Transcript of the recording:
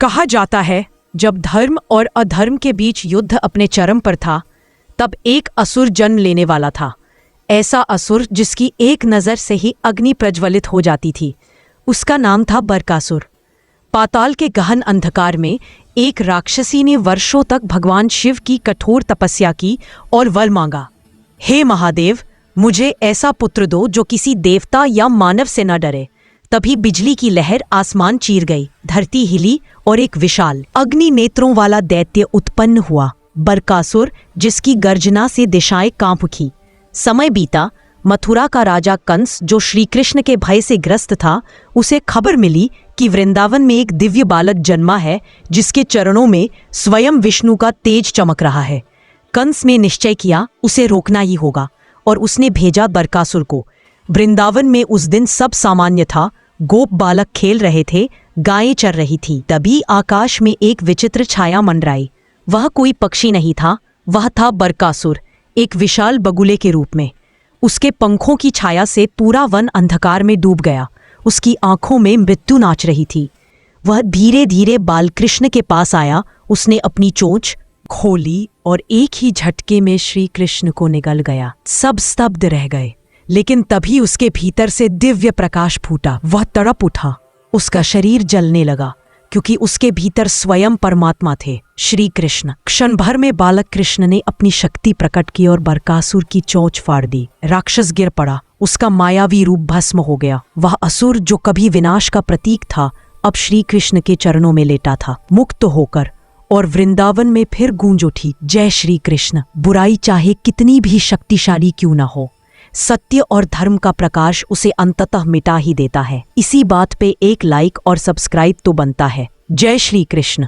कहा जाता है जब धर्म और अधर्म के बीच युद्ध अपने चरम पर था, तब एक असुर जन्म लेने वाला था। ऐसा असुर जिसकी एक नज़र से ही अग्नि प्रज्वलित हो जाती थी। उसका नाम था बरकासुर। पाताल के गहन अंधकार में एक राक्षसी ने वर्षों तक भगवान शिव की कठोर तपस्या की और वर मांगा, हे महादेव, मुझे ऐसा पुत्र दो जो किसी देवता या मानव से न डरे। तभी बिजली की लहर आसमान चीर गई, धरती हिली और एक विशाल अग्नि नेत्रों वाला दैत्य उत्पन्न हुआ, बरकासुर, जिसकी गर्जना से दिशाएं कांप उठी। समय बीता। मथुरा का राजा कंस, जो श्री कृष्ण के भय से ग्रस्त था, उसे खबर मिली कि वृंदावन में एक दिव्य बालक जन्मा है जिसके चरणों में स्वयं विष्णु का तेज चमक रहा है। कंस ने निश्चय किया उसे रोकना ही होगा और उसने भेजा बरकासुर को। वृंदावन में उस दिन सब सामान्य था। गोप बालक खेल रहे थे, गायें चर रही थी। तभी आकाश में एक विचित्र छाया मंडराई। वह कोई पक्षी नहीं था, वह था बरकासुर, एक विशाल बगुले के रूप में। उसके पंखों की छाया से पूरा वन अंधकार में डूब गया। उसकी आंखों में मृत्यु नाच रही थी। वह धीरे धीरे बालकृष्ण के पास आया। उसने अपनी चोंच खोली और एक ही झटके में श्री कृष्ण को निगल गया। सब स्तब्ध रह गए, लेकिन तभी उसके भीतर से दिव्य प्रकाश फूटा। वह तड़प उठा। उसका शरीर जलने लगा, क्योंकि उसके भीतर स्वयं परमात्मा थे, श्री कृष्ण। क्षण भर में बालक कृष्ण ने अपनी शक्ति प्रकट की और बरकासुर की चोंच फाड़ दी। राक्षस गिर पड़ा, उसका मायावी रूप भस्म हो गया। वह असुर जो कभी विनाश का प्रतीक था, अब श्री कृष्ण के चरणों में लेटा था, मुक्त होकर। और वृंदावन में फिर गूंज उठी, जय श्री कृष्ण। बुराई चाहे कितनी भी शक्तिशाली क्यों न हो, सत्य और धर्म का प्रकाश उसे अंततः मिटा ही देता है। इसी बात पे एक लाइक और सब्सक्राइब तो बनता है। जय श्री कृष्ण।